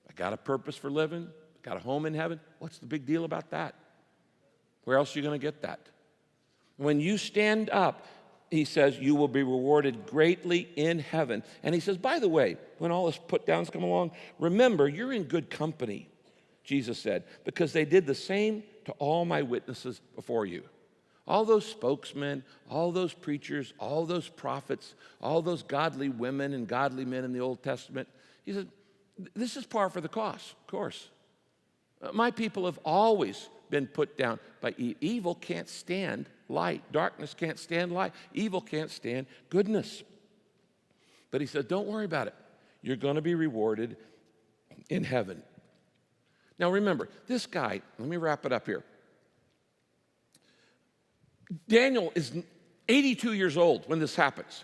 I got a purpose for living. Got a home in heaven. What's the big deal about that? Where else are you going to get that? When you stand up, he says, you will be rewarded greatly in heaven. And he says, by the way, when all this put downs come along, remember, you're in good company, Jesus said, because they did the same to all my witnesses before you. All those spokesmen, all those preachers, all those prophets, all those godly women and godly men in the Old Testament. He said, this is par for the course, of course. My people have always been put down by evil. Can't stand light. Darkness can't stand light. Evil can't stand goodness. But he said, don't worry about it. You're going to be rewarded in heaven. Now remember, this guy, let me wrap it up here. Daniel is 82 years old when this happens.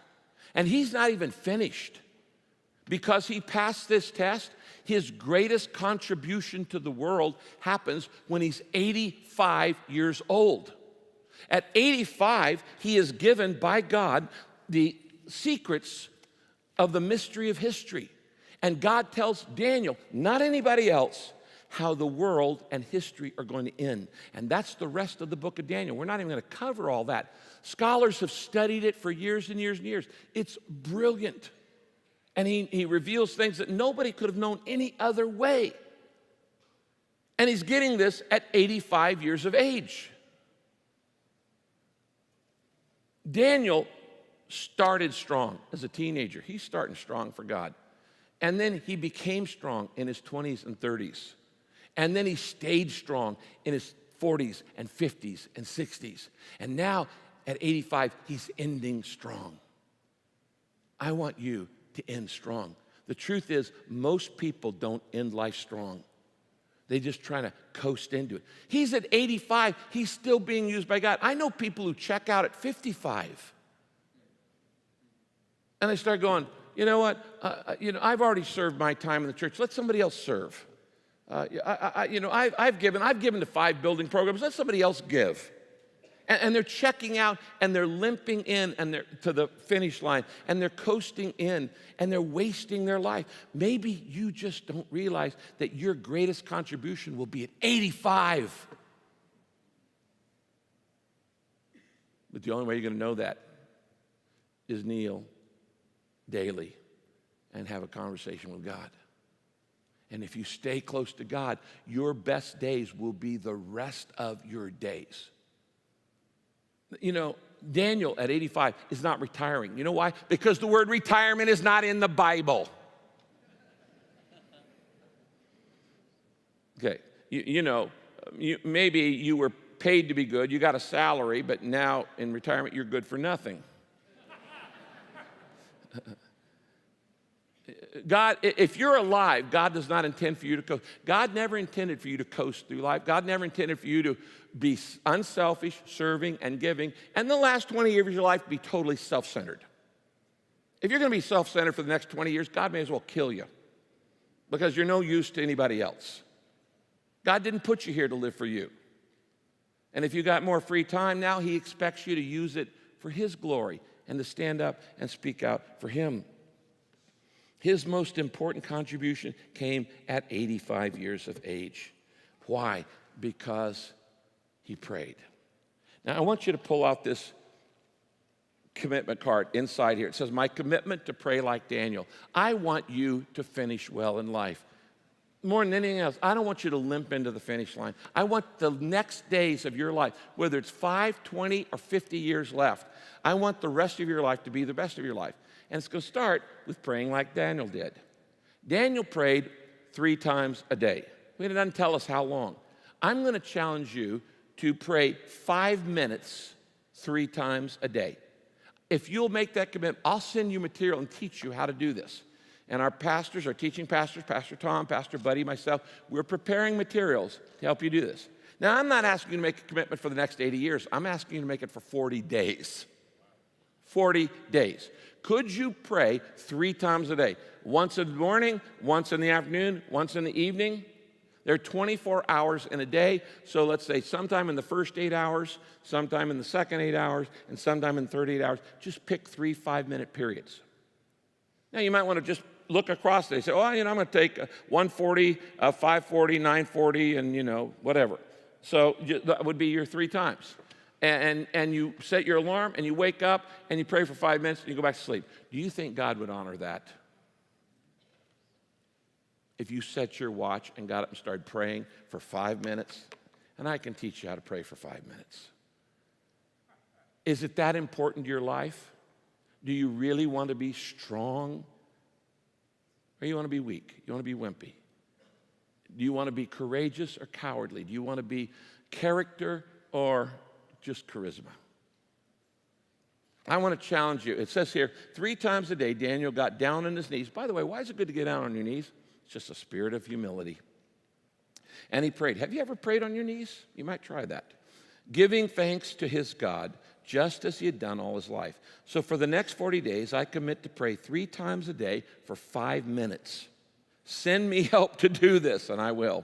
And he's not even finished. Because he passed this test, his greatest contribution to the world happens when he's 85 years old. At 85, he is given by God the secrets of the mystery of history. And God tells Daniel, not anybody else, how the world and history are going to end. And that's the rest of the book of Daniel. We're not even going to cover all that. Scholars have studied it for years and years and years. It's brilliant. And he reveals things that nobody could have known any other way. And he's getting this at 85 years of age. Daniel started strong as a teenager. He's starting strong for God. And then he became strong in his 20s and 30s. And then he stayed strong in his 40s and 50s and 60s. And now at 85, he's ending strong. I want you to end strong. The truth is, most people don't end life strong. They just trying to coast into it. He's at 85. He's still being used by God. I know people who check out at 55. And they start going, you know what? I've already served my time in the church. Let somebody else serve. I've given to 5 building programs. Let somebody else give. And they're checking out, and they're limping in and they're to the finish line, and they're coasting in, and they're wasting their life. Maybe you just don't realize that your greatest contribution will be at 85. But the only way you're going to know that is kneel daily and have a conversation with God. And if you stay close to God, your best days will be the rest of your days. You know, Daniel at 85 is not retiring. You know why? Because the word retirement is not in the Bible. Okay, maybe you were paid to be good, you got a salary, but now in retirement you're good for nothing. God, if you're alive, God does not intend for you to coast. God never intended for you to coast through life. God never intended for you to be unselfish, serving, and giving, and the last 20 years of your life be totally self-centered. If you're going to be self-centered for the next 20 years, God may as well kill you because you're no use to anybody else. God didn't put you here to live for you. And if you got more free time now, He expects you to use it for His glory and to stand up and speak out for Him. His most important contribution came at 85 years of age. Why? Because he prayed. Now, I want you to pull out this commitment card inside here. It says, my commitment to pray like Daniel. I want you to finish well in life. More than anything else, I don't want you to limp into the finish line. I want the next days of your life, whether it's 5, 20, or 50 years left, I want the rest of your life to be the best of your life. And it's going to start with praying like Daniel did. Daniel prayed 3 times a day. It doesn't tell us how long. I'm going to challenge you to pray 5 minutes 3 times a day. If you'll make that commitment, I'll send you material and teach you how to do this. And our pastors, our teaching pastors, Pastor Tom, Pastor Buddy, myself, we're preparing materials to help you do this. Now, I'm not asking you to make a commitment for the next 80 years. I'm asking you to make it for 40 days. 40 days. Could you pray 3 times a day? Once in the morning, once in the afternoon, once in the evening? There are 24 hours in a day, so let's say sometime in the first 8 hours, sometime in the second 8 hours, and sometime in 38 hours. Just pick 3 5-minute periods. Now, you might want to just look across it. Say, oh, I'm going to take 1:40, 5:40, 9:40, and, whatever. So that would be your 3 times. And you set your alarm, and you wake up, and you pray for 5 minutes, and you go back to sleep. Do you think God would honor that? If you set your watch and got up and started praying for 5 minutes, and I can teach you how to pray for 5 minutes. Is it that important to your life? Do you really want to be strong? Or you want to be weak? You want to be wimpy? Do you want to be courageous or cowardly? Do you want to be character or just charisma? I want to challenge you. It says here, 3 times a day, Daniel got down on his knees. By the way, why is it good to get down on your knees? It's just a spirit of humility. And he prayed. Have you ever prayed on your knees? You might try that. Giving thanks to his God, just as he had done all his life. So for the next 40 days, I commit to pray 3 times a day for 5 minutes. Send me help to do this, and I will.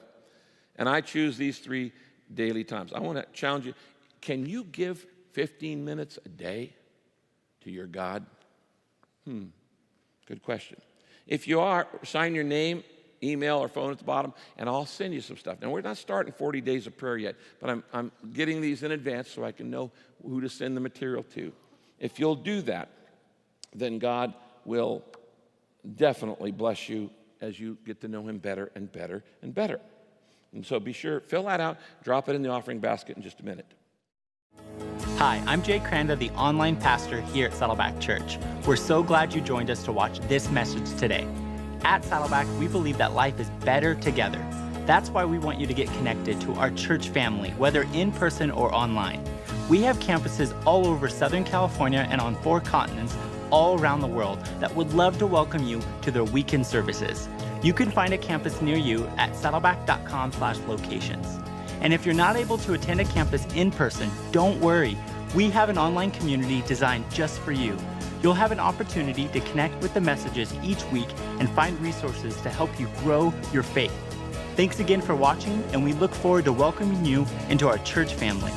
And I choose these 3 daily times. I want to challenge you. Can you give 15 minutes a day to your God? Good question. If you are, sign your name, email, or phone at the bottom, and I'll send you some stuff. Now, we're not starting 40 days of prayer yet, but I'm getting these in advance so I can know who to send the material to. If you'll do that, then God will definitely bless you as you get to know him better and better and better. And so be sure, fill that out, drop it in the offering basket in just a minute. Hi, I'm Jay Cranda, the online pastor here at Saddleback Church. We're so glad you joined us to watch this message today. At Saddleback, we believe that life is better together. That's why we want you to get connected to our church family, whether in person or online. We have campuses all over Southern California and on 4 continents, all around the world, that would love to welcome you to their weekend services. You can find a campus near you at saddleback.com/locations. And if you're not able to attend a campus in person, don't worry. We have an online community designed just for you. You'll have an opportunity to connect with the messages each week and find resources to help you grow your faith. Thanks again for watching, and we look forward to welcoming you into our church family.